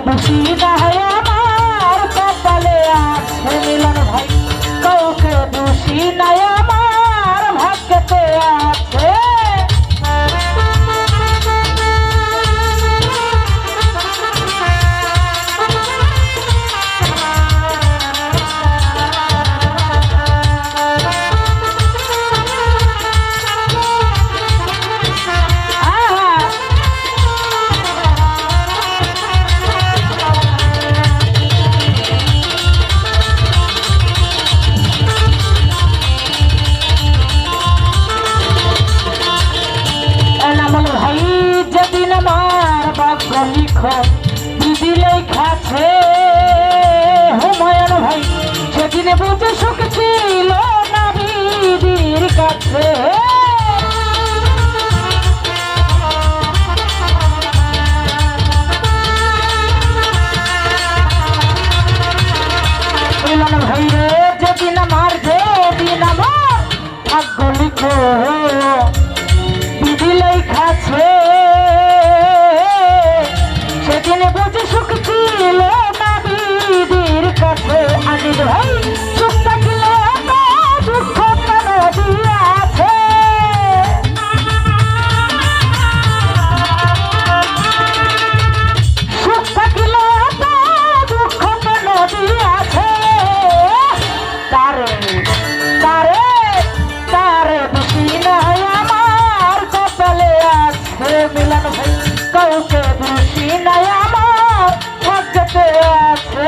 বুঝি না আমার কপালে আছে মিলন ভাই, কাউকে বুঝি না আমার ভাগ্যতে আছে। লিখো দিদি লেখাছে হুমায়ুন ভাই, সেদিনে বুঝে সুখ ছিল না দিদির কাছে। মিলন ভাই রে যেদিন আমার ভাগ্য লিখো দিদি লেখাছে, সেদিন বুঝে সুখ ছিল না দিদির কাছে। আজিজ ভাই সুখ থাকলে দুঃখ কেন দিয়াছে, সুখ থাকলে দুঃখ কেন দিয়াছে। তারে তারে তারে বুঝি না আমার কপালে আছে মিলন ভাই, কাউকে বুঝি না আমার ভাগ্যতে আছে।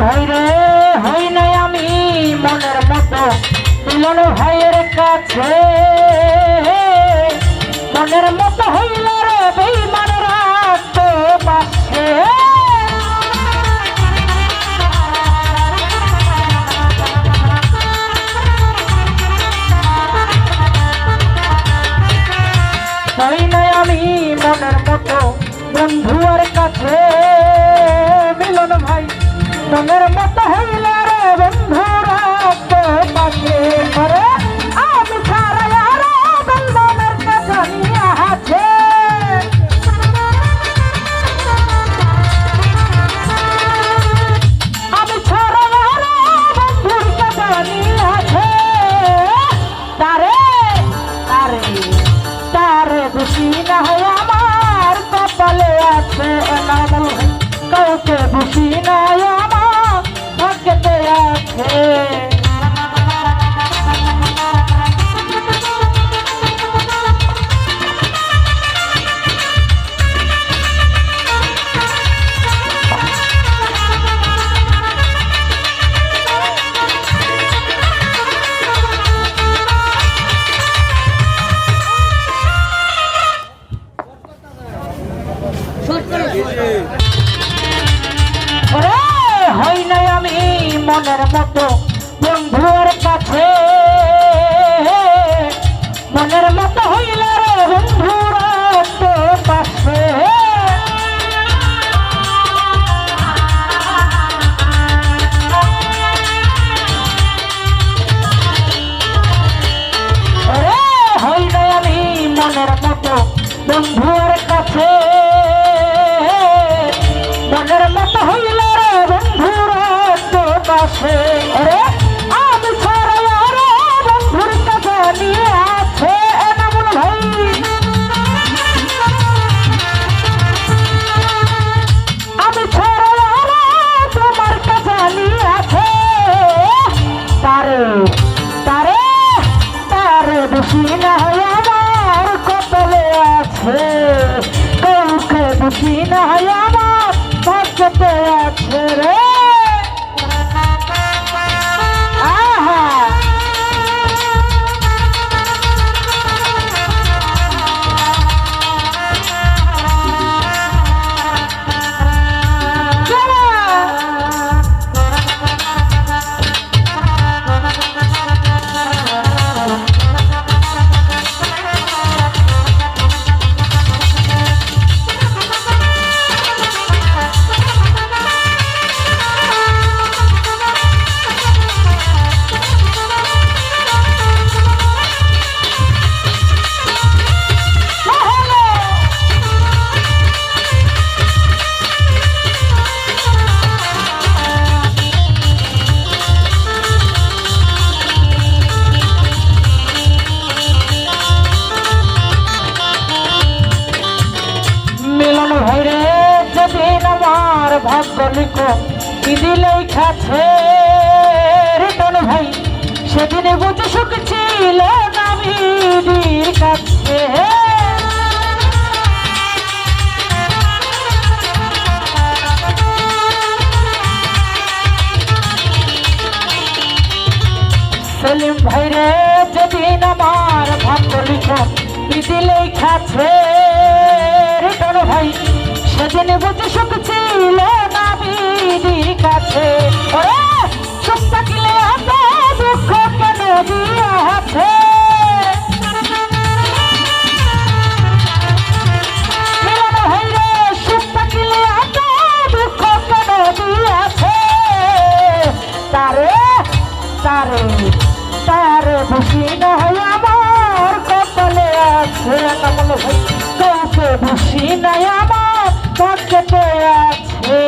ভাই রে হই নাই আমি মনের মতো মিলন ভাইয়ের কাছে, মনের মতো হইল রে বেঈমান রাখতো পাশে। হই নাই আমি মনের মতো বন্ধুয়ার কাছে, মিলন ভাই মনের মতো হইল রে বন্ধুরা তো পাশে করে। আমি ছাড়া আর বন্ধনের কাছে নিয়ে আছে, আমি ছাড়া আর বন্ধুর কাছে নিয়ে আছে। তারে তারে তারে বুঝি না আমার কপালে আছে নাম, কাউকে বুঝি না আমার ভাগ্যতে আছে। হই নাই আমি মনের মতো বন্ধুর কাছে, মনের মতো হইল রে বন্ধুরা তো পাশে। হই নাই আমি মনের মতো বন্ধুর কাছে, মনের মতো হইল রে বন্ধুরা তো পাশে। আমি ছাড়া আর বন্ধুর কাছে নিয়ে আছে নামুন ভাই, আমি ছাড়া আর তোমার কাছে নিয়ে আছে। তারে তারে তারে বুঝি না আমার কপালে আছে, কাউকে বুঝি না আমার ভাগ্যতে আছে রে। দিলেই খাচ্ছে রিটন ভাই সেদিন বুঝে সুখ ছিল নাবিদির কাছে সেলিম ভাই রে যেদিন আমার ভাগ্য লিখন দিলেই খাচ্ছে রিটন ভাই সেদিন বুঝে সুখ ছিল নাবিদির কাছে সুখ থাকলে এত দুঃখ কেন দিয়াছে মিলন ভাই রে সুখ থাকলে এত দুঃখ কেন দিয়াছে তারে তারে তারে খুশি নয় আমার কপালে আছে কামল ভাই কাউকে খুশি নাই আমার ভাগ্যেতে আছে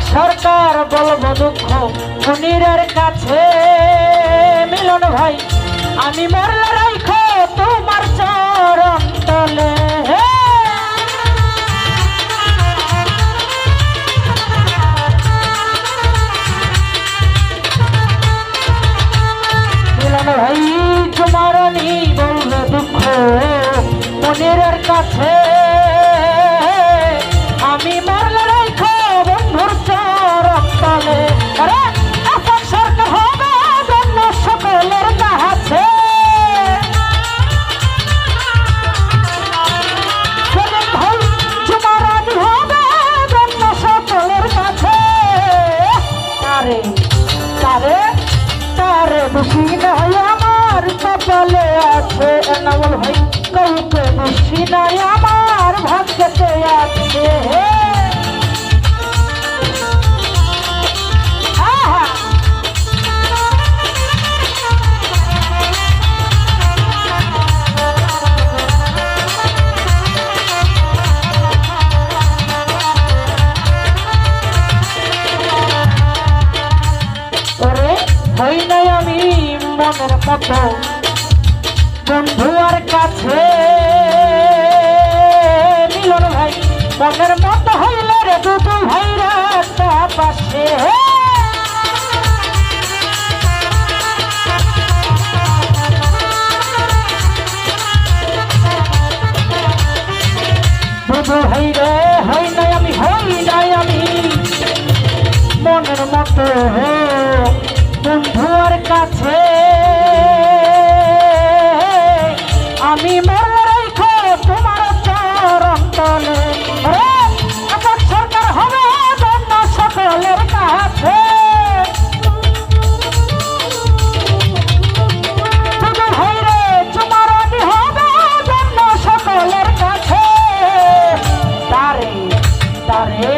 সরকার বলবো দুঃখ মুনিরের কাছে মিলন ভাই আমি মরলে রাইখো তোমার চরণ তলে মিলন ভাই তোমারনি বলবে দুঃখ মুনিরের কাছে আমি মরলে রাইখো বন্ধুর চরণ তলে আরে এখন সরকার হবে জন্য সকলের কাছে ভাই তোমারানি হবে জন্য সকলের কাছে তারে তারে তারে খুশি নাই আমার কপালে আছে এনামুল ভাই কাউকে খুশি নাই আমার ভাগ্যেতে আছে হই নাই আমি মনের মতো বন্ধু আর কাছে মিলন ভাই মনের মতো হইলে রে দুটো ভাইরা একটা পাশে দুটো ভাই রে হই নাই আমি মনের মতো বন্ধুর কাছে আমি মরলে রাইখো তোমার চরণ তলে এখন সরকার হবে জন্য সকলের কাছে ভাই রে তোমার হবে জন্য সকলের কাছে তারে তারে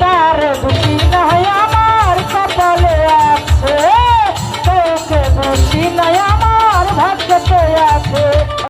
তারে খুশি নাই আমার কপালে আছে তোকে খুশি নাই